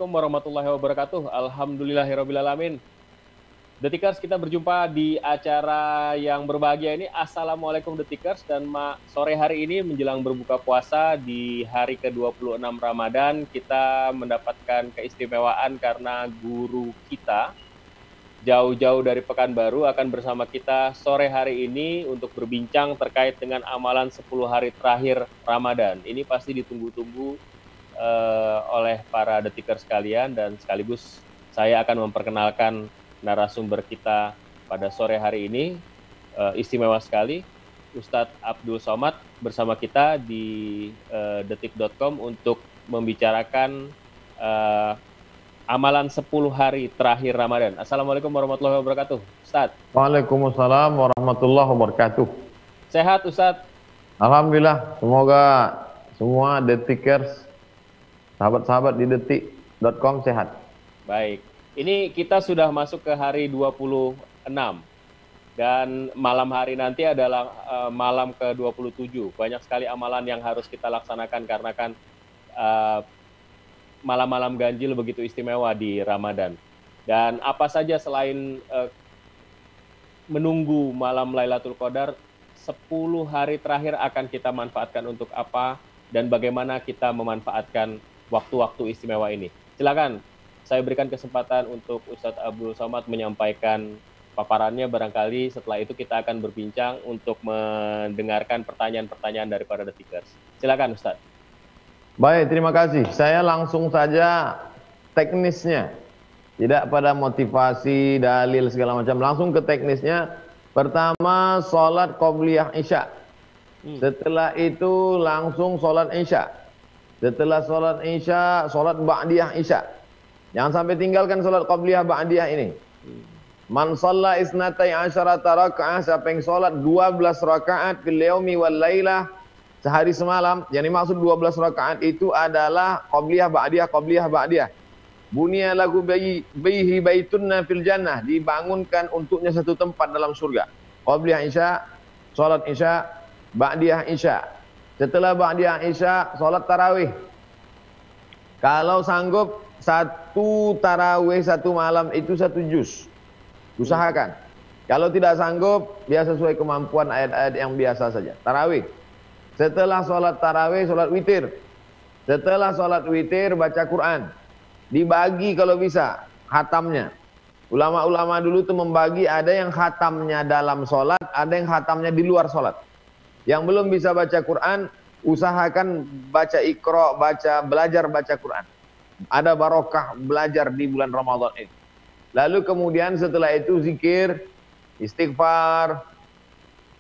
warahmatullahi wabarakatuh. Alhamdulillahirrabbilalamin. Detikers, kita berjumpa di acara yang berbahagia ini. Assalamualaikum Detikers, dan sore hari ini menjelang berbuka puasa di hari ke-26 Ramadan, kita mendapatkan keistimewaan karena guru kita jauh-jauh dari Pekanbaru akan bersama kita sore hari ini untuk berbincang terkait dengan amalan 10 hari terakhir Ramadan. Ini pasti ditunggu-tunggu oleh para Detikers sekalian, dan sekaligus saya akan memperkenalkan narasumber kita pada sore hari ini. Istimewa sekali, Ustadz Abdul Somad bersama kita di detik.com untuk membicarakan amalan 10 hari terakhir Ramadan. Assalamualaikum warahmatullahi wabarakatuh, Ustadz. Waalaikumsalam warahmatullahi wabarakatuh. Sehat, Ustadz? Alhamdulillah, semoga semua Detikers, sahabat-sahabat di detik.com sehat. Baik. Ini kita sudah masuk ke hari 26, dan malam hari nanti adalah malam ke-27. Banyak sekali amalan yang harus kita laksanakan karena kan malam-malam ganjil begitu istimewa di Ramadan. Dan apa saja selain menunggu malam Lailatul Qadar, 10 hari terakhir akan kita manfaatkan untuk apa, dan bagaimana kita memanfaatkan waktu-waktu istimewa ini. Silakan. Saya berikan kesempatan untuk Ustadz Abdul Somad menyampaikan paparannya. Barangkali setelah itu kita akan berbincang untuk mendengarkan pertanyaan-pertanyaan dari para Detikers. Silakan, Ustadz. Baik, terima kasih. Saya langsung saja teknisnya. Tidak pada motivasi, dalil, segala macam. Langsung ke teknisnya. Pertama, sholat qobliyah isya. Setelah itu langsung sholat isya. Setelah sholat isya, sholat ba'diyah isya. Jangan sampai tinggalkan sholat qabliyah ba'diyah ini. Man shalla isnatai asyarata raka'ah, siapa yang sholat 12 rakaat fil yaumi wal lailah, sehari semalam. Yang dimaksud 12 rakaat itu adalah qabliyah ba'diyah. Bunya lahu bihi baitunna fil jannah, dibangunkan untuknya satu tempat dalam surga. Qabliyah isya, sholat isya, ba'diyah isya. Setelah ba'diyah isya, sholat tarawih. Kalau sanggup satu tarawih satu malam itu 1 juz. Usahakan. Kalau tidak sanggup, biasa sesuai kemampuan ayat-ayat yang biasa saja. Tarawih. Setelah sholat tarawih, sholat witir. Setelah sholat witir, baca Quran. Dibagi kalau bisa, khatamnya. Ulama-ulama dulu tuh membagi, ada yang khatamnya dalam sholat, ada yang khatamnya di luar sholat. Yang belum bisa baca Quran, usahakan baca Iqra, belajar baca Quran. Ada barokah belajar di bulan Ramadan ini. Lalu kemudian setelah itu zikir, istighfar,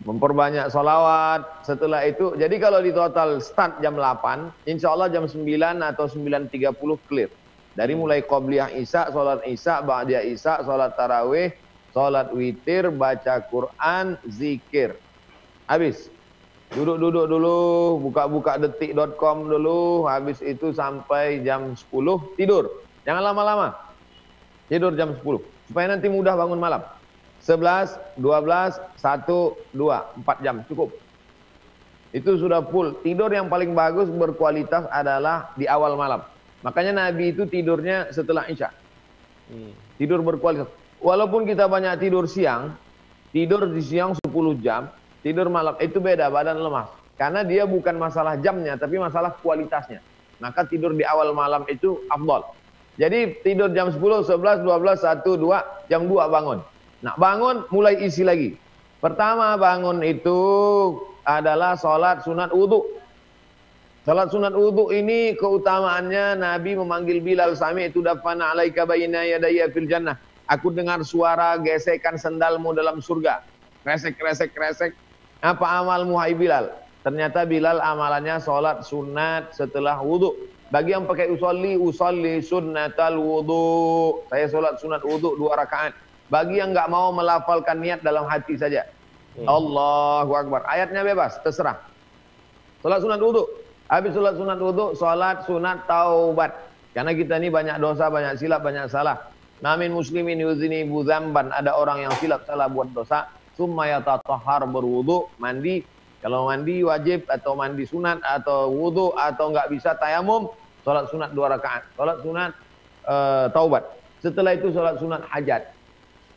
memperbanyak salawat. Setelah itu, jadi kalau di total start jam 8, insya Allah jam 9 atau 9.30 clear. Dari mulai qobliyah isya, sholat isya, ba'diyah isya, sholat tarawih, sholat witir, baca Quran, zikir. Habis. Duduk-duduk dulu, buka-buka detik.com dulu, habis itu sampai jam 10, tidur. Jangan lama-lama. Tidur jam 10, supaya nanti mudah bangun malam. 11, 12, 1, 2, 4 jam, cukup. Itu sudah full. Tidur yang paling bagus, berkualitas adalah di awal malam. Makanya Nabi itu tidurnya setelah isya. Tidur berkualitas. Walaupun kita banyak tidur siang, tidur di siang 10 jam, tidur malam itu beda, badan lemas. Karena dia bukan masalah jamnya, tapi masalah kualitasnya. Maka tidur di awal malam itu afdal. Jadi tidur jam 10, 11, 12, 1, 2, jam 2 bangun. Nah, bangun mulai isi lagi. Pertama bangun itu adalah sholat sunat wudhu. Sholat sunat wudhu ini keutamaannya Nabi memanggil Bilal, sami itu dafana alaika bayna yadayya fil jannah. Aku dengar suara gesekan sendalmu dalam surga. Kresek. Apa amalmu hai Bilal? Ternyata Bilal amalannya sholat sunat setelah wudhu. Bagi yang pakai usolli sunnatal wudhu. Saya sholat sunat wudhu 2 rakaat. Bagi yang nggak mau melafalkan niat dalam hati saja. Allahu Akbar. Ayatnya bebas, terserah. Sholat sunat wudhu. Habis sholat sunat wudhu, sholat sunat taubat. Karena kita ini banyak dosa, banyak silap, banyak salah. Namin muslimin yuzini dzamban. Ada orang yang silap salah buat dosa. Summa yatatahhar, berwudu, mandi. Kalau mandi wajib atau mandi sunat atau wudu atau nggak bisa tayamum, sholat sunat 2 rakaat. Sholat sunat taubat. Setelah itu sholat sunat hajat.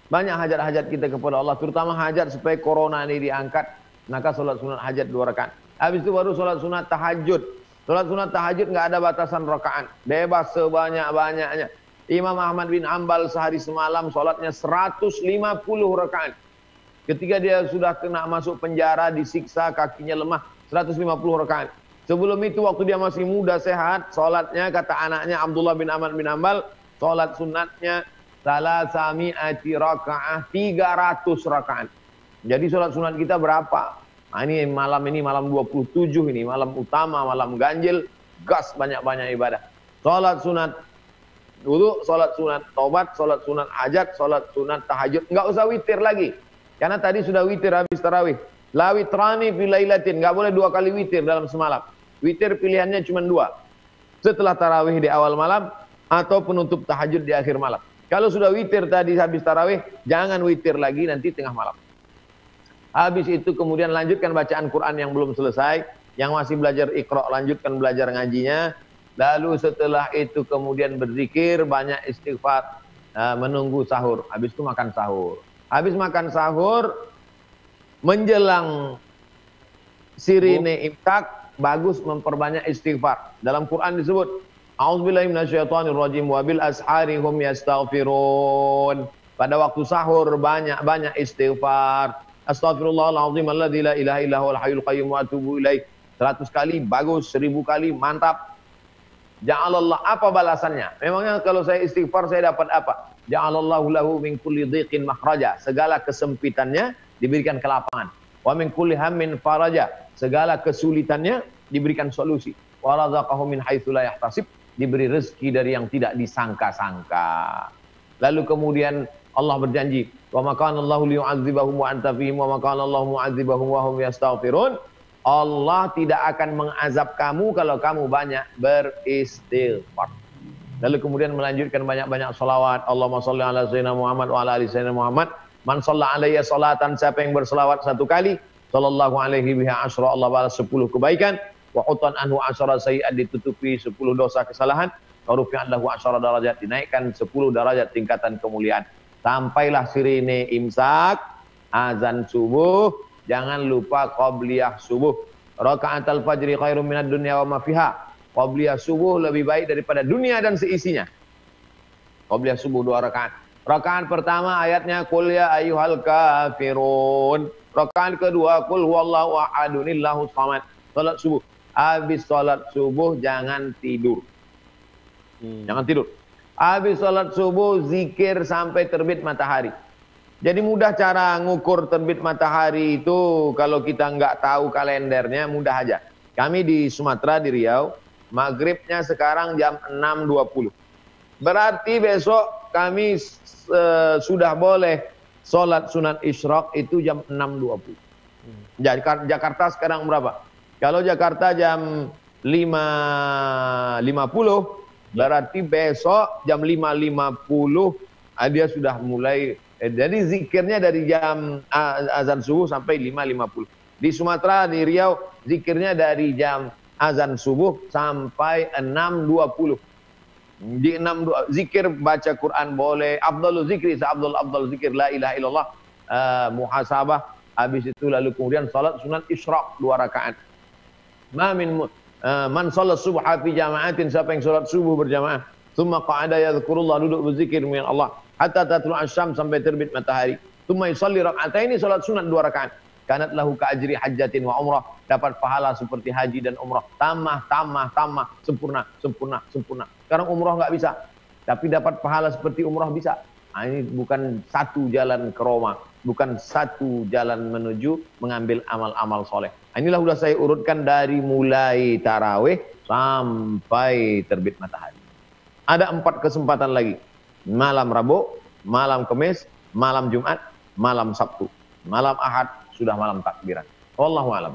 Banyak hajat-hajat kita kepada Allah, terutama hajat supaya corona ini diangkat, maka sholat sunat hajat 2 rakaat. Habis itu baru sholat sunat tahajud. Sholat sunat tahajud nggak ada batasan rakaat, bebas sebanyak-banyaknya. Imam Ahmad bin Ambal sehari semalam sholatnya 150 rakaat. Ketika dia sudah kena masuk penjara, disiksa, kakinya lemah, 150 rakaat. Sebelum itu waktu dia masih muda sehat, sholatnya kata anaknya Abdullah bin Ahmad bin Ambal, sholat sunatnya salasami'ati rakaat, 300 rakaat. Jadi sholat sunat kita berapa? Nah, ini malam 27 ini, malam utama, malam ganjil, gas banyak-banyak ibadah. Sholat sunat dulu, sholat sunat taubat, sholat sunat hajat, sholat sunat tahajud. Nggak usah witir lagi. Karena tadi sudah witir habis tarawih. La witrani fi lailatin, nggak boleh 2 kali witir dalam semalam. Witir pilihannya cuma 2. Setelah tarawih di awal malam atau penutup tahajud di akhir malam. Kalau sudah witir tadi habis tarawih, jangan witir lagi nanti tengah malam. Habis itu kemudian lanjutkan bacaan Quran yang belum selesai. Yang masih belajar Iqra, lanjutkan belajar ngajinya. Lalu setelah itu kemudian berzikir, banyak istighfar, menunggu sahur. Habis itu makan sahur. Habis makan sahur, menjelang sirine imsak, bagus memperbanyak istighfar. Dalam Quran disebut, A'udzubillahi minasyaitonirrajim wa bil ashari hum yastaghfirun. Pada waktu sahur banyak istighfar. Astaghfirullahaladzim alladzi la ilaha illa huwal hayyul qayyum wa atubu ilaih. 100 kali bagus, 1000 kali mantap. Ja'alallah, apa balasannya? Memangnya kalau saya istighfar saya dapat apa? Ja'alallahu lahu min kulli dhiqin makhraja. Segala kesempitannya diberikan kelapangan. Wa min kulli hammin faraja. Segala kesulitannya diberikan solusi. Wa razaqahu min haitsu la yahtasib. Diberi rezeki dari yang tidak disangka-sangka. Lalu kemudian Allah berjanji, wa ma kana Allahu liyu'adzibahum wa anta fihim wa ma kana Allahu mu'adzibahum wa hum yastaghfirun. Allah tidak akan mengazab kamu kalau kamu banyak beristighfar. Lalu kemudian melanjutkan banyak-banyak salawat. Allahumma sholli ala sayyidina Muhammad wa ala ali sayyidina Muhammad. Man shalla alayya salatan, siapa yang berselawat 1 kali, sallallahu alaihi biha asyra, Allah balas 10 kebaikan. Wa utan anhu asyra sayyi'at, ditutupi 10 dosa kesalahan. Wa rufi'an lahu asyra darajat, dinaikkan 10 derajat tingkatan kemuliaan. Sampailah sirine imsak, azan subuh. Jangan lupa qabliyah subuh. Raka'atul fajri khairum minad dunya wa ma fiha. Qabliyah subuh lebih baik daripada dunia dan seisinya. Qabliyah subuh 2 rakaat. Rakaat pertama ayatnya qul ya ayyuhal kafirun. Rakaat kedua qul huwallahu ahadunillahus samad. Salat subuh. Habis salat subuh jangan tidur. Jangan tidur. Habis salat subuh zikir sampai terbit matahari. Jadi mudah cara ngukur terbit matahari itu, kalau kita nggak tahu kalendernya mudah aja. Kami di Sumatera, di Riau, maghribnya sekarang jam 6.20. Berarti besok kami sudah boleh sholat sunat isyraq itu jam 6.20. Jakarta sekarang berapa? Kalau Jakarta jam 5.50, berarti besok jam 5.50 dia sudah mulai. Jadi zikirnya dari jam azan subuh sampai 5.50. Di Sumatera, di Riau, zikirnya dari jam azan subuh sampai 6.20. Di 6.20 zikir baca Quran boleh. Afdhalul zikri, afdal zikir la ilaha illallah, muhasabah. Habis itu lalu kemudian salat sunat isyraq 2 rakaat. Man salat subha fi jama'atin, siapa yang salat subuh berjamaah, tsumma qa'ada yadhkurullah, duduk berzikir dengan Allah hatta tatlu asyam, sampai terbit matahari. Tsumma yusalli rak'ataini, salat sunat 2 rakaat. Kanat lahu ka ajri hajjatin wa umrah, dapat pahala seperti haji dan umrah. Tamah, sempurna. Sekarang umrah nggak bisa, tapi dapat pahala seperti umrah bisa. Nah, ini bukan satu jalan ke Roma, bukan satu jalan menuju mengambil amal-amal soleh. Nah, inilah sudah saya urutkan dari mulai tarawih sampai terbit matahari. Ada 4 kesempatan lagi. Malam Rabu, malam Kamis, malam Jumat, malam Sabtu. Malam Ahad sudah malam takbiran. Wallahu a'lam.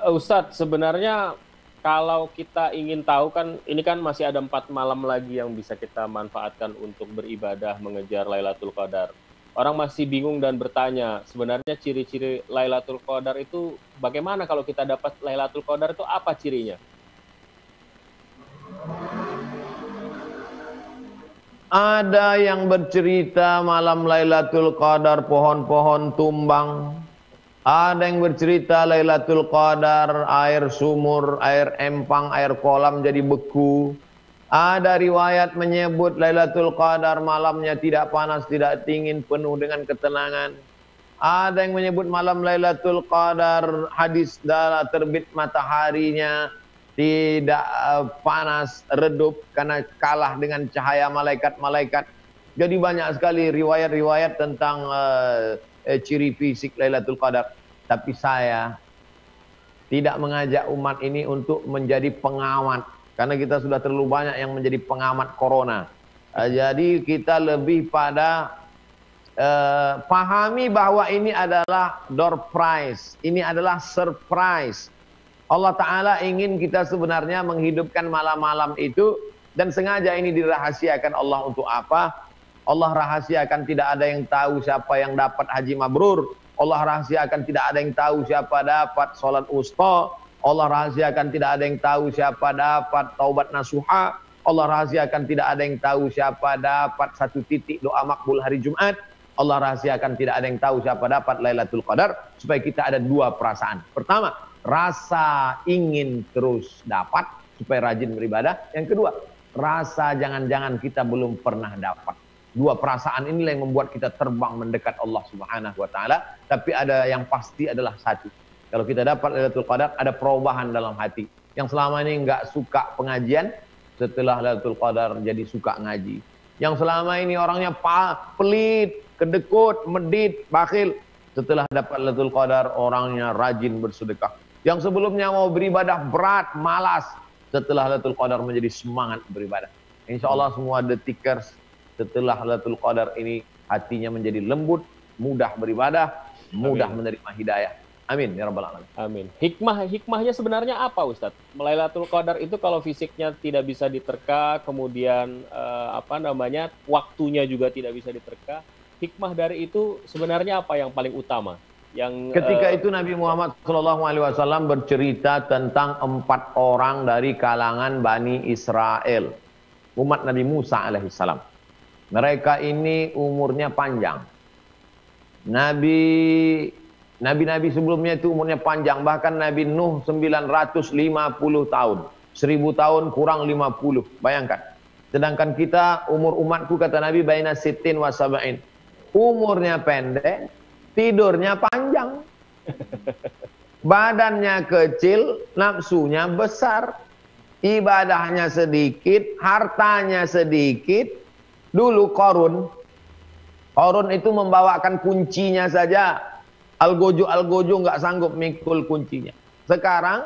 Ustadz, sebenarnya kalau kita ingin tahu kan, ini kan masih ada 4 malam lagi yang bisa kita manfaatkan untuk beribadah mengejar Lailatul Qadar. Orang masih bingung dan bertanya, sebenarnya ciri-ciri Lailatul Qadar itu bagaimana? Kalau kita dapat Lailatul Qadar itu apa cirinya? Ada yang bercerita malam Lailatul Qadar pohon-pohon tumbang. Ada yang bercerita Lailatul Qadar air sumur, air empang, air kolam jadi beku. Ada riwayat menyebut Lailatul Qadar malamnya tidak panas, tidak dingin, penuh dengan ketenangan. Ada yang menyebut malam Lailatul Qadar hadis dalam terbit mataharinya tidak panas, redup karena kalah dengan cahaya malaikat-malaikat. Jadi banyak sekali riwayat-riwayat tentang ciri fisik Lailatul Qadar. Tapi saya tidak mengajak umat ini untuk menjadi pengamat, karena kita sudah terlalu banyak yang menjadi pengamat corona. Jadi kita lebih pada pahami bahwa ini adalah door prize, ini adalah surprise. Allah Ta'ala ingin kita sebenarnya menghidupkan malam-malam itu, dan sengaja ini dirahasiakan Allah untuk apa? Allah rahasiakan tidak ada yang tahu siapa yang dapat haji mabrur. Allah rahasiakan tidak ada yang tahu siapa dapat sholat usta. Allah rahasiakan tidak ada yang tahu siapa dapat taubat nasuha. Allah rahasiakan tidak ada yang tahu siapa dapat 1 titik doa makbul hari Jumat. Allah rahasiakan tidak ada yang tahu siapa dapat Lailatul Qadar, supaya kita ada 2 perasaan. Pertama, rasa ingin terus dapat supaya rajin beribadah. Yang kedua, rasa jangan-jangan kita belum pernah dapat. 2 perasaan inilah yang membuat kita terbang mendekat Allah Subhanahu wa taala. Tapi ada yang pasti adalah satu. Kalau kita dapat Lailatul Qadar, ada perubahan dalam hati. Yang selama ini enggak suka pengajian, setelah Lailatul Qadar jadi suka ngaji. Yang selama ini orangnya pelit, kedekut, medit, bakhil, setelah dapat Lailatul Qadar orangnya rajin bersedekah. Yang sebelumnya mau beribadah berat, malas, setelah Lailatul Qadar menjadi semangat beribadah. Insya Allah semua detikers setelah Lailatul Qadar ini hatinya menjadi lembut, mudah beribadah, mudah menerima hidayah. Amin ya rabbal alamin. Amin. Hikmahnya sebenarnya apa, Ustadz? Lailatul Qadar itu kalau fisiknya tidak bisa diterka, kemudian waktunya juga tidak bisa diterka. Hikmah dari itu sebenarnya apa yang paling utama? Ketika itu Nabi Muhammad SAW bercerita tentang 4 orang dari kalangan Bani Israel, umat Nabi Musa alaihissalam. Mereka ini umurnya panjang. Nabi-nabi sebelumnya itu umurnya panjang. Bahkan Nabi Nuh 950 tahun. 1000 tahun kurang 50. Bayangkan. Sedangkan kita, umur umatku kata Nabi, baina sittin wa sab'in. Umurnya pendek, tidurnya panjang. Badannya kecil, nafsunya besar. Ibadahnya sedikit, hartanya sedikit. Dulu Qarun itu membawakan kuncinya saja. Algojo nggak sanggup mikul kuncinya. Sekarang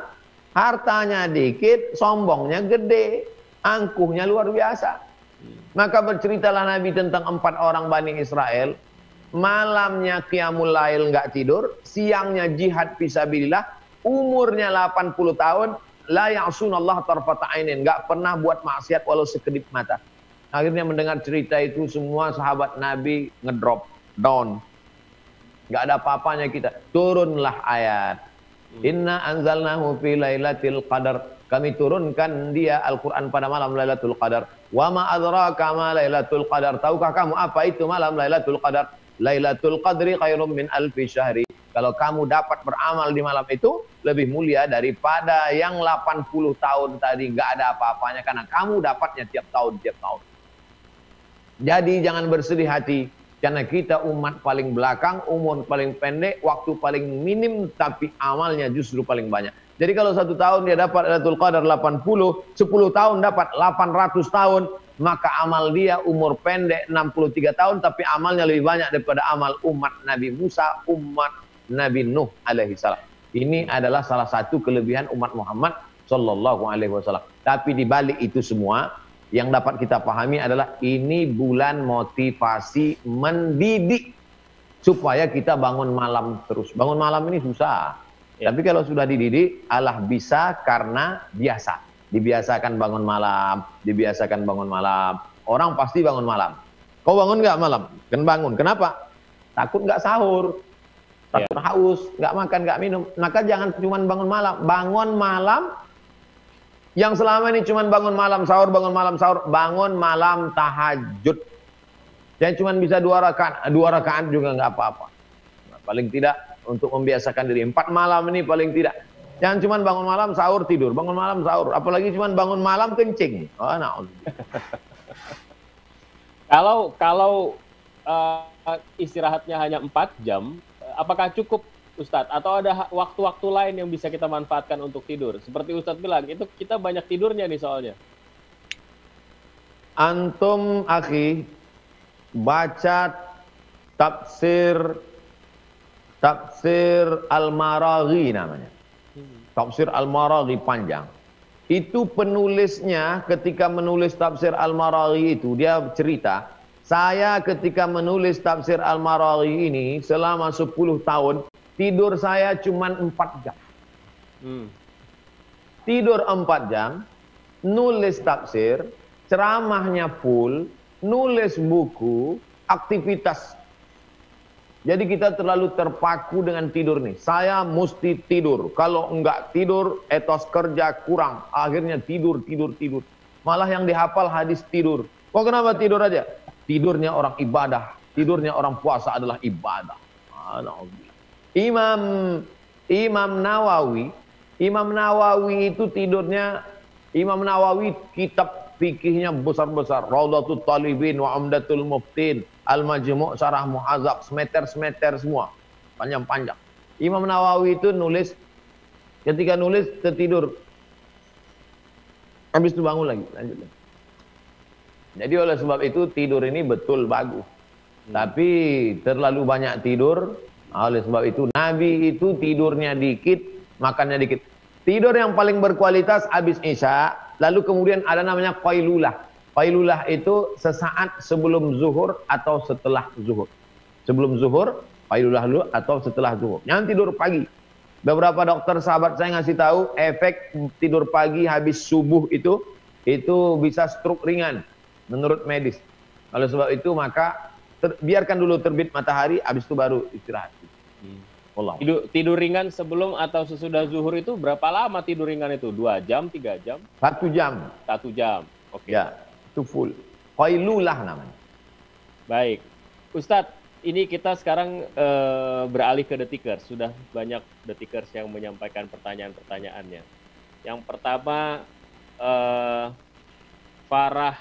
hartanya dikit, sombongnya gede, angkuhnya luar biasa. Maka berceritalah Nabi tentang 4 orang Bani Israel. Malamnya qiyamul lail nggak tidur, siangnya jihad fisabilillah, umurnya 80 tahun, la ya'sunallah tarfata ainin, nggak pernah buat maksiat walau sekedip mata. Akhirnya mendengar cerita itu semua sahabat Nabi ngedrop down. Nggak ada apa-apanya kita. Turunlah ayat. Inna anzalnahu fi lailatul qadar. Kami turunkan dia Al-Quran pada malam Lailatul Qadar. Wa ma adraka ma Lailatul Qadar. Tahukah kamu apa itu malam Lailatul Qadar? Lailatul Qadri khairum min alfi syahri. Kalau kamu dapat beramal di malam itu, lebih mulia daripada yang 80 tahun tadi. Nggak ada apa-apanya karena kamu dapatnya tiap tahun. Jadi jangan bersedih hati, karena kita umat paling belakang, umur paling pendek, waktu paling minim, tapi amalnya justru paling banyak. Jadi kalau 1 tahun dia dapat Lailatul Qadar 80, 10 tahun dapat 800 tahun, maka amal dia umur pendek 63 tahun, tapi amalnya lebih banyak daripada amal umat Nabi Musa, umat Nabi Nuh alaihissalam. Ini adalah salah satu kelebihan umat Muhammad sallallahu alaihi wasallam. Tapi di balik itu semua, yang dapat kita pahami adalah ini bulan motivasi mendidik supaya kita bangun malam terus. Bangun malam ini susah. Ya. Tapi kalau sudah dididik, Allah bisa karena biasa. Dibiasakan bangun malam, dibiasakan bangun malam. Orang pasti bangun malam. Kau bangun nggak malam? Kan bangun. Kenapa? Takut nggak sahur, takut haus, nggak makan, nggak minum. Maka jangan cuma bangun malam. Bangun malam Yang selama ini cuma bangun malam sahur, bangun malam tahajud. Yang cuma bisa 2 rakaat juga nggak apa-apa. Nah, paling tidak untuk membiasakan diri 4 malam ini paling tidak. Jangan cuma bangun malam sahur tidur, bangun malam sahur, apalagi cuma bangun malam kencing. Oh, nah. Kalau istirahatnya hanya 4 jam, apakah cukup Ustadz? Atau ada waktu-waktu lain yang bisa kita manfaatkan untuk tidur? Seperti Ustadz bilang, itu kita banyak tidurnya nih soalnya. Antum, akhi, baca tafsir Al-Maraghi namanya. Tafsir Al-Maraghi panjang. Itu penulisnya ketika menulis tafsir Al-Maraghi itu, dia cerita, saya ketika menulis tafsir Al-Maraghi ini selama 10 tahun, tidur saya cuma 4 jam. Tidur 4 jam, nulis tafsir, ceramahnya full, nulis buku, aktivitas. Jadi kita terlalu terpaku dengan tidur nih. Saya mesti tidur. Kalau enggak tidur, etos kerja kurang. Akhirnya tidur. Malah yang dihafal hadis tidur. Kok kenapa tidur aja? Tidurnya orang ibadah. Tidurnya orang puasa adalah ibadah. Imam Nawawi itu tidurnya, Imam Nawawi kitab fikihnya besar-besar. Raudhatul Talibin wa Umdatul Muftin, Al-Majmu' Syarah Muhadzab, semeter semua, panjang-panjang. Imam Nawawi itu nulis, ketika nulis tertidur, habis itu bangun lagi, lanjut lagi. Jadi oleh sebab itu tidur ini betul bagus, tapi terlalu banyak tidur. Oleh sebab itu Nabi itu tidurnya dikit, makannya dikit. Tidur yang paling berkualitas habis Isya, lalu kemudian ada namanya qailulah. Qailulah itu sesaat sebelum zuhur atau setelah zuhur. Sebelum zuhur, qailulah dulu atau setelah zuhur. Jangan tidur pagi. Beberapa dokter sahabat saya ngasih tahu efek tidur pagi habis subuh itu bisa stroke ringan menurut medis. Oleh sebab itu maka biarkan dulu terbit matahari, habis itu baru istirahat. Tidur ringan sebelum atau sesudah zuhur itu berapa lama tidur ringan itu? 2 jam, 3 jam? 1 jam. 1 jam. Oke. Ya, itu full. Qailulah namanya. Baik. Ustadz, ini kita sekarang beralih ke Detikers. Sudah banyak Detikers yang menyampaikan pertanyaan-pertanyaannya. Yang pertama, Farah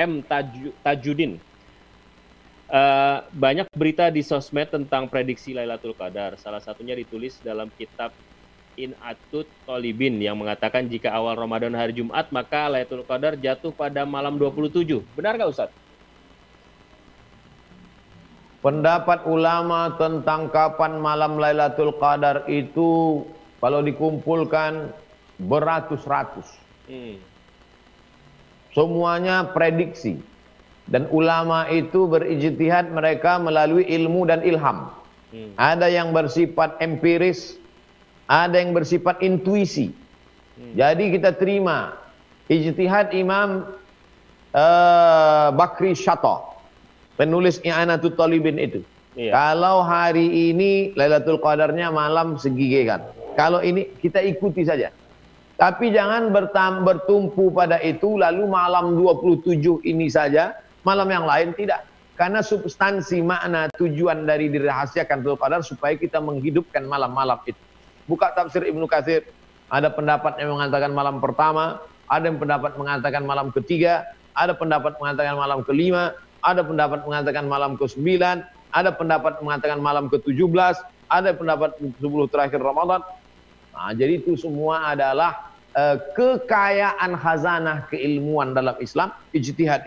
M. Tajudin. Banyak berita di sosmed tentang prediksi Lailatul Qadar. Salah satunya ditulis dalam kitab In'atut Tolibin yang mengatakan jika awal Ramadan hari Jumat, maka Lailatul Qadar jatuh pada malam 27. Benar nggak Ustadz? Pendapat ulama tentang kapan malam Lailatul Qadar itu kalau dikumpulkan beratus-ratus. Semuanya prediksi. Dan ulama itu berijtihad mereka melalui ilmu dan ilham. Ada yang bersifat empiris, ada yang bersifat intuisi. Jadi kita terima ijtihad Imam Bakri Syatta, penulis I'anatul Talibin itu. Kalau hari ini Lailatul Qadarnya malam segigi kan. Kalau ini kita ikuti saja. Tapi jangan bertumpu pada itu lalu malam 27 ini saja. Malam yang lain tidak. Karena substansi makna tujuan dari dirahasiakan Lailatul Qadar supaya kita menghidupkan malam-malam itu. Buka tafsir Ibnu Katsir, ada pendapat yang mengatakan malam pertama, ada yang pendapat mengatakan malam ketiga, ada pendapat mengatakan malam kelima, ada pendapat mengatakan malam ke-9, ada pendapat mengatakan malam ke-17, ada pendapat 10 terakhir Ramadan. Nah, jadi itu semua adalah kekayaan khazanah keilmuan dalam Islam, ijtihad,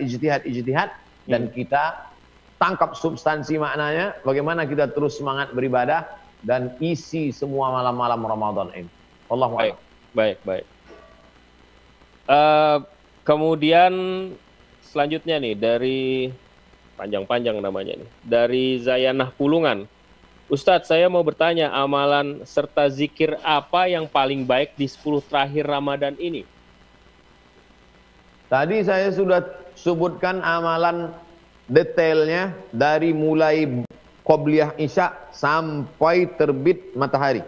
dan kita tangkap substansi maknanya, bagaimana kita terus semangat beribadah dan isi semua malam-malam Ramadan ini. Allahu a'lam. Baik. Kemudian selanjutnya nih dari panjang-panjang namanya nih, dari Zayanah Pulungan. Ustadz, saya mau bertanya, amalan serta zikir apa yang paling baik di 10 terakhir Ramadan ini? Tadi saya sudah sebutkan amalan detailnya dari mulai Qobliyah Isya sampai terbit matahari.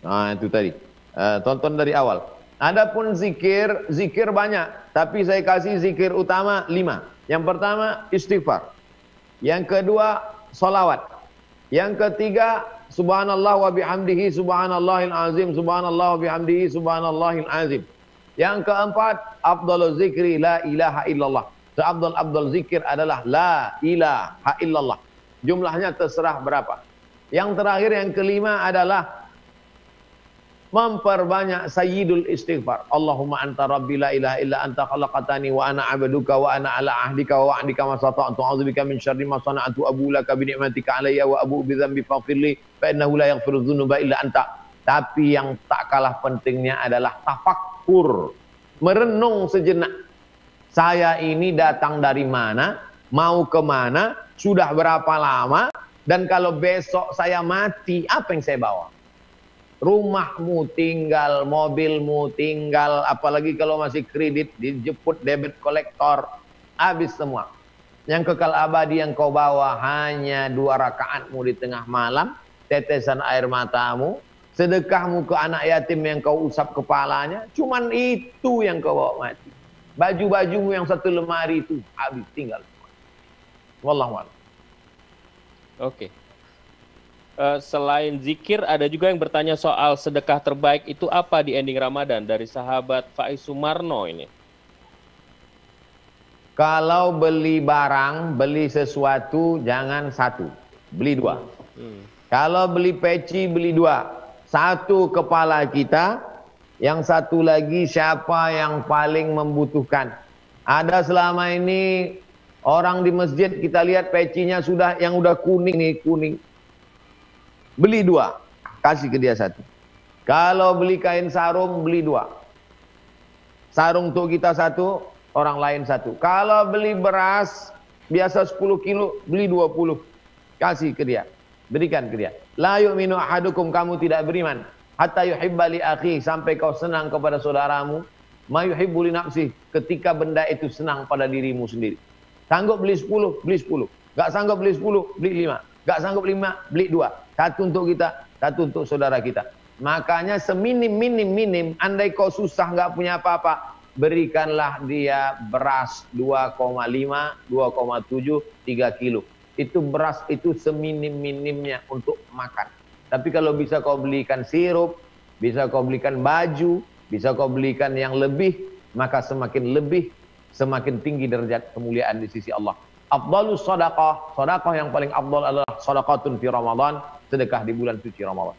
Nah, itu tadi. Tonton dari awal. Adapun zikir, zikir banyak, tapi saya kasih zikir utama 5. Yang pertama istighfar. Yang kedua salawat. Yang ketiga subhanallah wa bihamdihi subhanallahil azim, subhanallah wa bihamdihi subhanallahil azim. Yang keempat afdhaluz zikri la ilaha illallah. Seabdal zikir adalah la ilaha illallah. Jumlahnya terserah berapa. Yang terakhir yang kelima adalah memperbanyak sayyidul istighfar. Allahumma anta rabbi la ilaha illa anta khalaqatani wa ana abduka wa ana ala ahdika wa wa'dika ma sata'tu a'udzubika min syarri ma sana'tu abu laka bi ni'matika alayya wa abu bi dzambi faghfirli fa innahu la yaghfiru dzunuba illa anta. Tapi yang tak kalah pentingnya adalah tafakkur, merenung sejenak. Saya ini datang dari mana, mau kemana, sudah berapa lama, dan kalau besok saya mati, apa yang saya bawa? Rumahmu tinggal, mobilmu tinggal, apalagi kalau masih kredit, dijemput debit kolektor, habis semua. Yang kekal abadi yang kau bawa hanya 2 rakaatmu di tengah malam, tetesan air matamu, sedekahmu ke anak yatim yang kau usap kepalanya, cuman itu yang kau bawa mati. Baju-bajumu yang 1 lemari itu habis, tinggal. Wallahu a'lam. Oke. Selain zikir, ada juga yang bertanya soal sedekah terbaik itu apa di ending Ramadan, dari sahabat Faiz Sumarno ini. Kalau beli barang, beli sesuatu, jangan 1, beli 2. Kalau beli peci, beli 2. 1 kepala kita, yang 1 lagi siapa yang paling membutuhkan. Ada selama ini orang di masjid kita lihat pecinya sudah yang udah kuning nih, kuning. Beli 2, kasih ke dia 1. Kalau beli kain sarung, beli 2. Sarung untuk kita 1, orang lain 1. Kalau beli beras biasa 10 kilo, beli 20. Kasih ke dia, berikan ke dia. La yu'minu ahadukum, kamu tidak beriman hatta yuhibba li akhi, sampai kau senang kepada saudaramu, ma yuhibbu li nafsi, ketika benda itu senang pada dirimu sendiri. Sanggup beli 10, beli 10. Gak sanggup beli 10, beli 5. Gak sanggup 5, beli 2. 1 untuk kita, 1 untuk saudara kita. Makanya seminim-minim, andai kau susah gak punya apa-apa, berikanlah dia beras 2,5, 2,7, 3 kilo. Itu beras itu seminim-minimnya untuk makan. Tapi kalau bisa kau belikan sirup, bisa kau belikan baju, bisa kau belikan yang lebih, maka semakin lebih, semakin tinggi derajat kemuliaan di sisi Allah. Afdhalus sadaqah, sedekah yang paling afdal adalah sadaqatun fi Ramadan, sedekah di bulan suci Ramadan.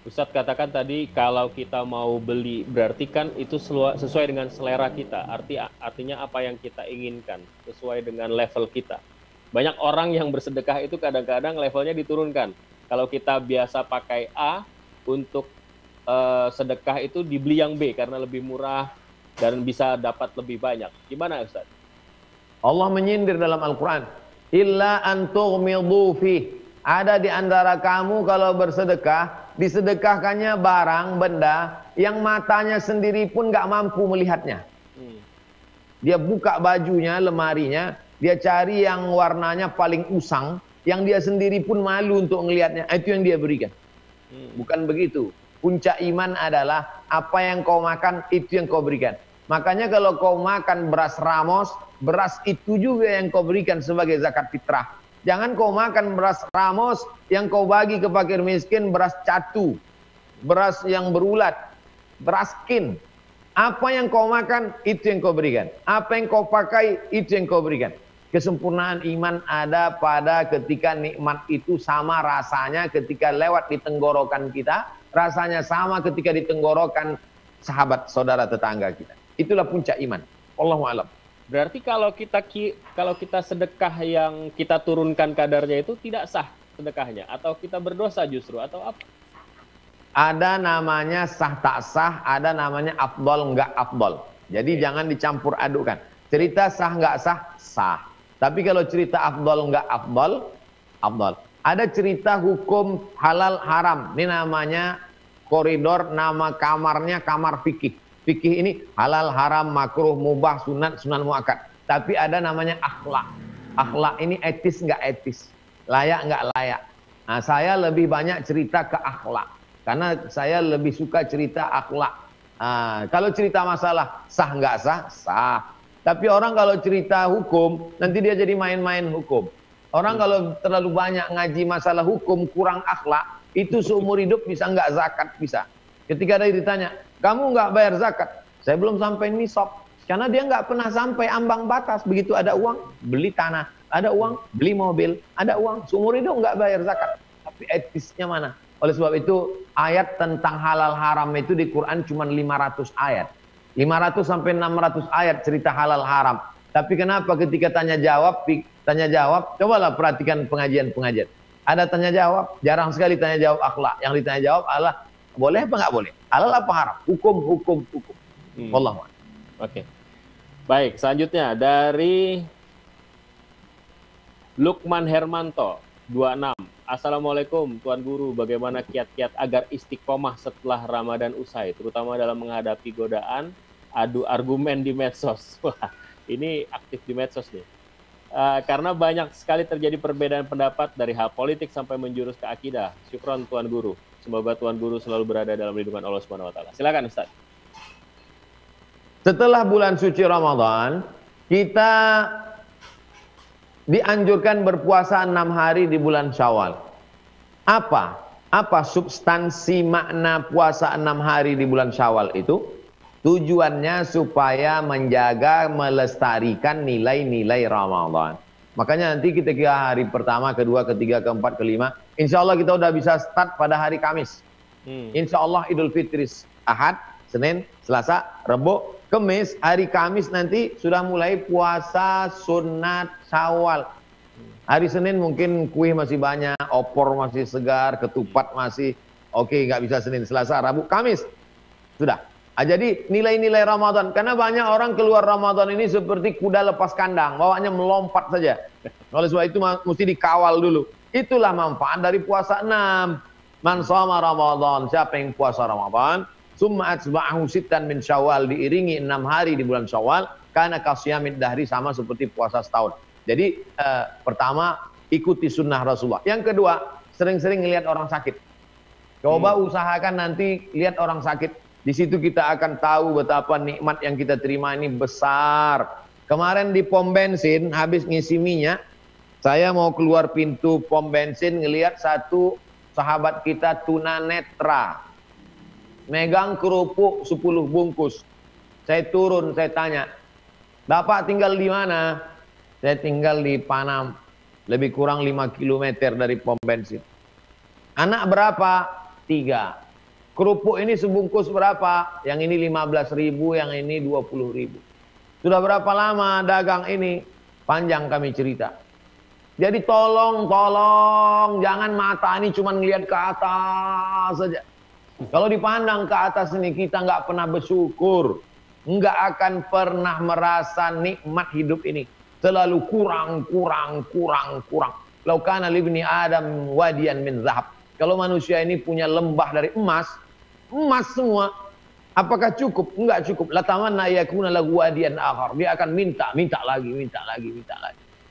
Ustadz katakan tadi kalau kita mau beli, berarti kan itu sesuai dengan selera kita. Artinya apa yang kita inginkan, sesuai dengan level kita. Banyak orang yang bersedekah itu kadang-kadang levelnya diturunkan. Kalau kita biasa pakai A, untuk sedekah itu dibeli yang B karena lebih murah dan bisa dapat lebih banyak. Gimana Ustaz? Allah menyindir dalam Al-Quran, illa an tughmidu fi. Ada di antara kamu kalau bersedekah, disedekahkannya barang, benda yang matanya sendiri pun gak mampu melihatnya. Dia buka bajunya, lemarinya, dia cari yang warnanya paling usang, yang dia sendiri pun malu untuk melihatnya. Itu yang dia berikan. Bukan begitu. Puncak iman adalah apa yang kau makan, itu yang kau berikan. Makanya kalau kau makan beras ramos, beras itu juga yang kau berikan sebagai zakat fitrah. Jangan kau makan beras ramos yang kau bagi ke fakir miskin, beras catu, beras yang berulat, beras kin. Apa yang kau makan, itu yang kau berikan. Apa yang kau pakai, itu yang kau berikan. Kesempurnaan iman ada pada ketika nikmat itu sama rasanya ketika lewat di tenggorokan kita, rasanya sama ketika di tenggorokan sahabat saudara tetangga kita. Itulah puncak iman. Wallahu a'lam. Berarti kalau kita sedekah yang kita turunkan kadarnya itu tidak sah sedekahnya, atau kita berdosa justru, atau apa? Ada namanya sah tak sah, ada namanya afdol enggak afdol. Jadi jangan dicampur adukan. Cerita sah enggak sah, sah. Tapi kalau cerita afdol enggak afdol, afdol. Ada cerita hukum halal haram. Ini namanya koridor, nama kamarnya kamar fikih. Fikih ini halal, haram, makruh, mubah, sunat, sunan muakkad. Tapi ada namanya akhlak. Akhlak ini etis nggak etis, layak nggak layak. Nah, saya lebih banyak cerita ke akhlak. Karena saya lebih suka cerita akhlak. Kalau cerita masalah sah nggak sah, sah. Tapi orang kalau cerita hukum, nanti dia jadi main-main hukum. Orang kalau terlalu banyak ngaji masalah hukum, kurang akhlak, itu seumur hidup bisa nggak zakat, bisa. Ketika ada ditanya, kamu nggak bayar zakat? Saya belum sampai nisab. Karena dia nggak pernah sampai ambang batas. Begitu ada uang, beli tanah. Ada uang, beli mobil. Ada uang, seumur hidup nggak bayar zakat. Tapi etisnya mana? Oleh sebab itu, ayat tentang halal haram itu di Quran cuma 500 ayat. 500 sampai 600 ayat cerita halal haram. Tapi kenapa ketika tanya jawab, cobalah perhatikan pengajian-pengajian. Ada tanya jawab, jarang sekali tanya jawab akhlak. Yang ditanya jawab adalah boleh apa nggak boleh? Halal apa haram? Hukum. Wallahu a'lam. Oke. Baik, selanjutnya dari Lukman Hermanto 26. Assalamualaikum Tuan Guru, bagaimana kiat-kiat agar istiqomah setelah Ramadan usai, terutama dalam menghadapi godaan adu argumen di medsos. Wah, ini aktif di medsos nih. Karena banyak sekali terjadi perbedaan pendapat dari hal politik sampai menjurus ke akidah. Syukron Tuan Guru. Semoga Tuan Guru selalu berada dalam lindungan Allah Subhanahu wa taala. Silakan Ustaz. Setelah bulan suci Ramadan, kita dianjurkan berpuasa 6 hari di bulan Syawal. Apa substansi makna puasa 6 hari di bulan Syawal itu? Tujuannya supaya menjaga, melestarikan nilai-nilai Ramadan. Makanya nanti kita hari pertama, kedua, ketiga, keempat, kelima, insya Allah kita udah bisa start pada hari Kamis. Insya Allah Idul Fitri Ahad, Senin, Selasa, Rabu, Kamis, hari Kamis nanti sudah mulai puasa sunat Syawal. Hari Senin mungkin kuih masih banyak, opor masih segar, ketupat masih oke, nggak bisa Senin, Selasa, Rabu, Kamis sudah. Jadi nilai-nilai Ramadan, karena banyak orang keluar Ramadan ini seperti kuda lepas kandang, bawanya melompat saja. Oleh sebab itu mesti dikawal dulu. Itulah manfaat dari puasa 6. Man shoma Ramadan, siapa yang puasa Ramadan, summa atba'ahu sittan min Syawal, diiringi 6 hari di bulan Syawal, karena kasiyamid dahri, sama seperti puasa setahun. Jadi pertama, ikuti sunnah Rasulullah. Yang kedua, sering-sering lihat orang sakit. Coba usahakan nanti lihat orang sakit. Di situ kita akan tahu betapa nikmat yang kita terima ini besar. Kemarin di pom bensin, habis ngisi minyak, saya mau keluar pintu pom bensin, ngelihat satu sahabat kita tunanetra, megang kerupuk 10 bungkus. Saya turun, saya tanya, Bapak tinggal di mana? Saya tinggal di Panam, lebih kurang 5 km dari pom bensin. Anak berapa? 3. Kerupuk ini sebungkus berapa? Yang ini 15.000, yang ini 20.000. Sudah berapa lama dagang ini? Panjang kami cerita. Jadi tolong, jangan mata ini cuma ngelihat ke atas saja. Kalau dipandang ke atas ini, kita nggak pernah bersyukur. Nggak akan pernah merasa nikmat hidup ini. Selalu kurang. Lau kana libni Adam wadiyan min zahab. Kalau manusia ini punya lembah dari emas semua, apakah cukup? Enggak cukup. Latamanna yakuna lahu wadiyan akhar. Dia akan minta lagi.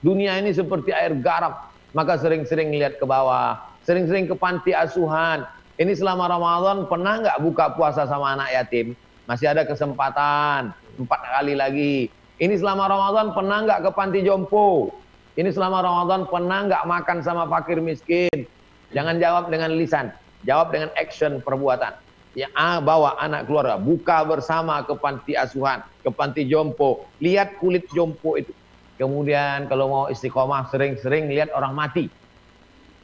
Dunia ini seperti air garam, maka sering-sering lihat ke bawah, sering-sering ke panti asuhan. Ini selama Ramadan pernah nggak buka puasa sama anak yatim? Masih ada kesempatan 4 kali lagi. Ini selama Ramadan pernah nggak ke panti jompo? Ini selama Ramadan pernah nggak makan sama fakir miskin? Jangan jawab dengan lisan, jawab dengan action, perbuatan. Ya, bawa anak keluarga, buka bersama ke panti asuhan, ke panti jompo, lihat kulit jompo itu. Kemudian kalau mau istiqomah, sering-sering lihat orang mati,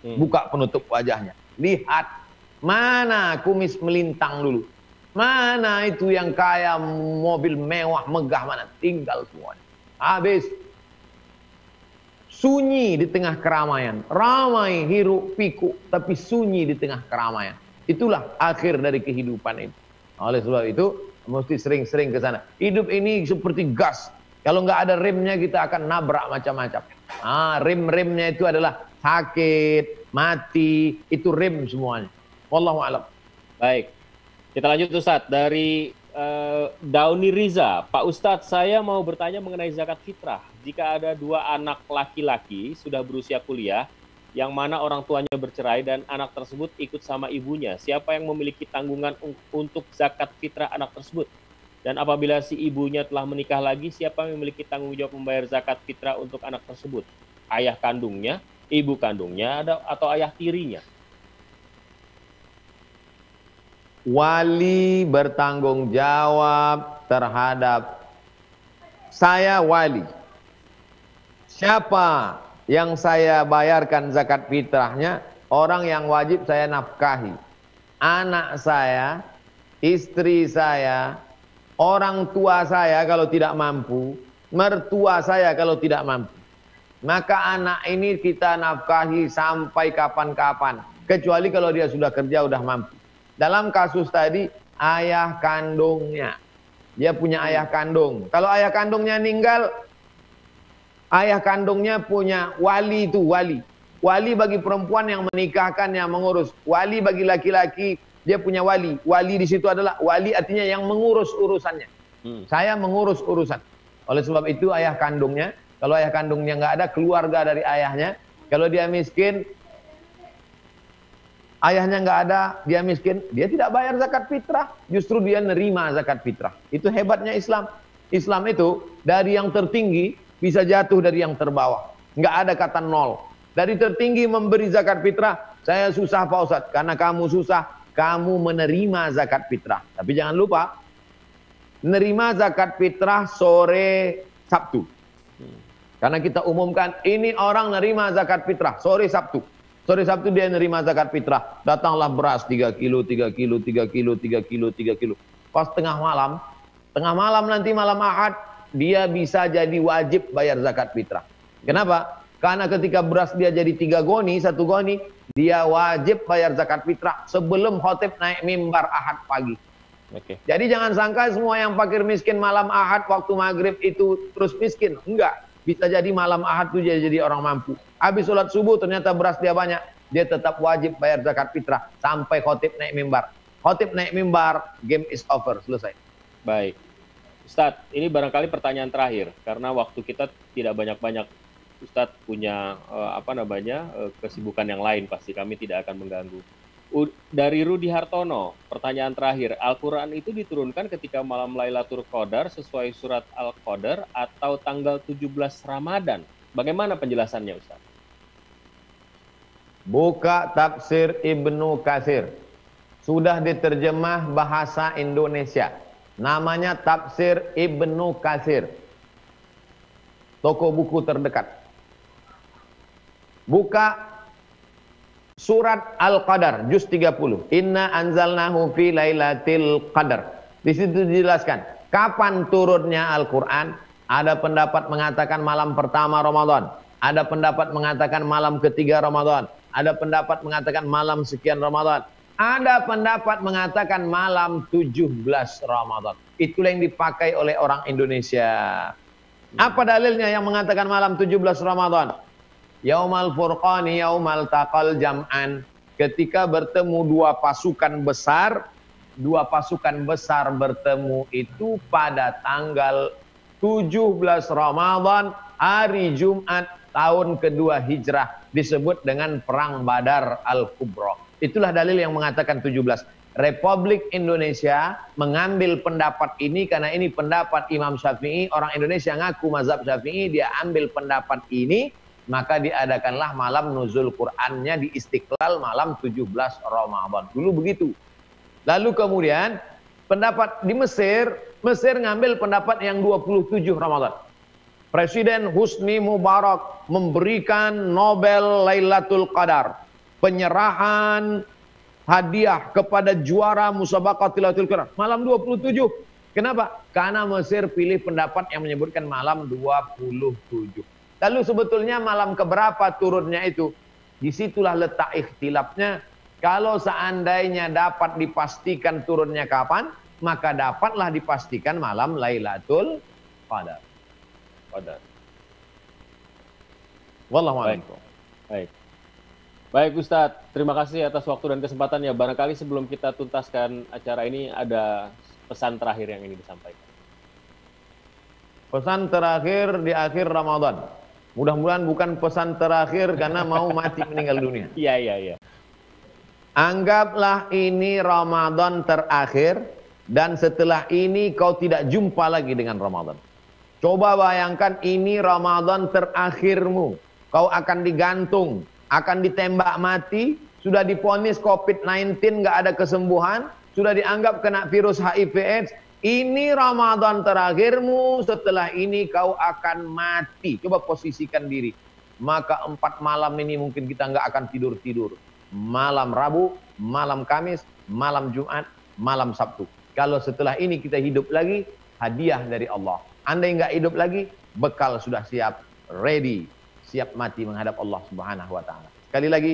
buka penutup wajahnya, lihat mana kumis melintang dulu, mana itu yang kaya mobil mewah megah, mana tinggal semuanya. Habis sunyi di tengah keramaian, ramai hiruk pikuk tapi sunyi di tengah keramaian. Itulah akhir dari kehidupan ini. Oleh sebab itu, mesti sering-sering ke sana. Hidup ini seperti gas. Kalau nggak ada remnya, kita akan nabrak macam-macam. Rem-remnya itu adalah sakit, mati, itu rem semuanya. Wallahu a'lam. Baik. Kita lanjut Ustadz. Dari Dauni Riza. Pak Ustadz, saya mau bertanya mengenai zakat fitrah. Jika ada 2 anak laki-laki sudah berusia kuliah, yang mana orang tuanya bercerai dan anak tersebut ikut sama ibunya. Siapa yang memiliki tanggungan untuk zakat fitrah anak tersebut? Dan apabila si ibunya telah menikah lagi, siapa yang memiliki tanggung jawab membayar zakat fitrah untuk anak tersebut? Ayah kandungnya, ibu kandungnya, atau ayah tirinya? Wali bertanggung jawab terhadap saya wali. Siapa yang saya bayarkan zakat fitrahnya? Orang yang wajib saya nafkahi. Anak saya, istri saya, orang tua saya kalau tidak mampu, mertua saya kalau tidak mampu. Maka anak ini kita nafkahi sampai kapan-kapan. Kecuali kalau dia sudah kerja, sudah mampu. Dalam kasus tadi, ayah kandungnya. Dia punya ayah kandung. Kalau ayah kandungnya meninggal, ayah kandungnya punya wali itu, wali. Wali bagi perempuan yang menikahkan, yang mengurus. Wali bagi laki-laki, dia punya wali. Wali di situ adalah, wali artinya yang mengurus urusannya. Saya mengurus urusan. Oleh sebab itu ayah kandungnya, kalau ayah kandungnya nggak ada, keluarga dari ayahnya. Kalau dia miskin, ayahnya nggak ada, dia miskin, dia tidak bayar zakat fitrah. Justru dia nerima zakat fitrah. Itu hebatnya Islam. Islam itu dari yang tertinggi bisa jatuh dari yang terbawah. Nggak ada kata nol. Dari tertinggi memberi zakat fitrah, saya susah Pak Ustadz. Karena kamu susah, kamu menerima zakat fitrah. Tapi jangan lupa, menerima zakat fitrah sore Sabtu. Karena kita umumkan, ini orang nerima zakat fitrah sore Sabtu. Sore Sabtu dia nerima zakat fitrah. Datanglah beras 3 kilo, 3 kilo, 3 kilo, 3 kilo, 3 kilo. Pas tengah malam nanti malam Ahad, dia bisa jadi wajib bayar zakat fitrah. Kenapa? Karena ketika beras dia jadi 3 goni, 1 goni, dia wajib bayar zakat fitrah sebelum khotib naik mimbar Ahad pagi. Jadi jangan sangka semua yang fakir miskin malam Ahad waktu maghrib itu terus miskin. Enggak. Bisa jadi malam Ahad itu jadi orang mampu. Habis sholat subuh ternyata beras dia banyak. Dia tetap wajib bayar zakat fitrah sampai khotib naik mimbar. Khotib naik mimbar, game is over, selesai. Baik. Ustadz, ini barangkali pertanyaan terakhir. Karena waktu kita tidak banyak-banyak. Ustadz punya kesibukan yang lain, pasti kami tidak akan mengganggu. Dari Rudi Hartono, pertanyaan terakhir, Al-Quran itu diturunkan ketika malam Lailatul Qadar sesuai surat Al-Qadar atau tanggal 17 Ramadan. Bagaimana penjelasannya, Ustaz? Buka tafsir Ibnu Katsir. Sudah diterjemah bahasa Indonesia. Namanya tafsir Ibnu Katsir. Toko buku terdekat. Buka surat Al-Qadar, juz 30. Inna anzalnahu fi lailatul qadar. Di situ dijelaskan kapan turunnya Al-Quran. Ada pendapat mengatakan malam pertama Ramadan. Ada pendapat mengatakan malam ketiga Ramadan. Ada pendapat mengatakan malam sekian Ramadan. Ada pendapat mengatakan malam 17 Ramadan. Itulah yang dipakai oleh orang Indonesia. Apa dalilnya yang mengatakan malam 17 Ramadan? Yaumal Furqani yaumal taqal jam'an. Ketika bertemu dua pasukan besar bertemu itu pada tanggal 17 Ramadan, hari Jumat tahun kedua Hijrah, disebut dengan Perang Badar Al-Kubra. Itulah dalil yang mengatakan 17. Republik Indonesia mengambil pendapat ini karena ini pendapat Imam Syafi'i. Orang Indonesia ngaku mazhab Syafi'i, dia ambil pendapat ini. Maka diadakanlah malam nuzul Qur'annya di Istiqlal malam 17 Ramadan. Dulu begitu. Lalu kemudian pendapat di Mesir ngambil pendapat yang 27 Ramadan. Presiden Husni Mubarak memberikan Nobel Lailatul Qadar. Penyerahan hadiah kepada juara musabaqah Lailatul Qadar. Malam 27. Kenapa? Karena Mesir pilih pendapat yang menyebutkan malam 27. Lalu sebetulnya malam keberapa turunnya itu? Disitulah letak ikhtilafnya. Kalau seandainya dapat dipastikan turunnya kapan, maka dapatlah dipastikan malam Lailatul Qadar. Wallahu a'lam. Baik. Baik Ustadz, terima kasih atas waktu dan kesempatannya. Barangkali sebelum kita tuntaskan acara ini ada pesan terakhir yang ingin disampaikan. Pesan terakhir di akhir Ramadan. Mudah-mudahan bukan pesan terakhir karena mau mati meninggal dunia. Iya, iya, iya. Anggaplah ini Ramadan terakhir dan setelah ini kau tidak jumpa lagi dengan Ramadan. Coba bayangkan ini Ramadan terakhirmu. Kau akan digantung, akan ditembak mati, sudah divonis COVID-19 nggak ada kesembuhan, sudah dianggap kena virus HIV/AIDS. Ini Ramadan terakhirmu, setelah ini kau akan mati. Coba posisikan diri. Maka 4 malam ini mungkin kita nggak akan tidur-tidur. Malam Rabu, malam Kamis, malam Jumat, malam Sabtu. Kalau setelah ini kita hidup lagi, hadiah dari Allah. Andai nggak hidup lagi, bekal sudah siap, ready, siap mati menghadap Allah Subhanahu wa Ta'ala. Sekali lagi,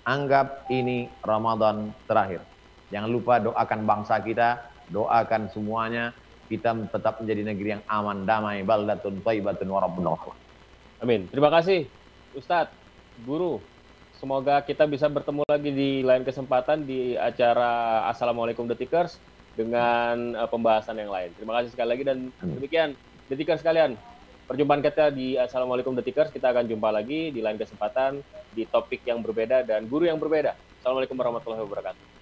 anggap ini Ramadan terakhir. Jangan lupa doakan bangsa kita, doakan semuanya, kita tetap menjadi negeri yang aman, damai, baldatun, thayyibatun, wa rabbun ghafur. Amin. Terima kasih, Ustadz, Guru. Semoga kita bisa bertemu lagi di lain kesempatan di acara Assalamualaikum Detikers dengan pembahasan yang lain. Terima kasih sekali lagi dan demikian Detikers sekalian. Perjumpaan kita di Assalamualaikum Detikers, kita akan jumpa lagi di lain kesempatan di topik yang berbeda dan guru yang berbeda. Assalamualaikum warahmatullahi wabarakatuh.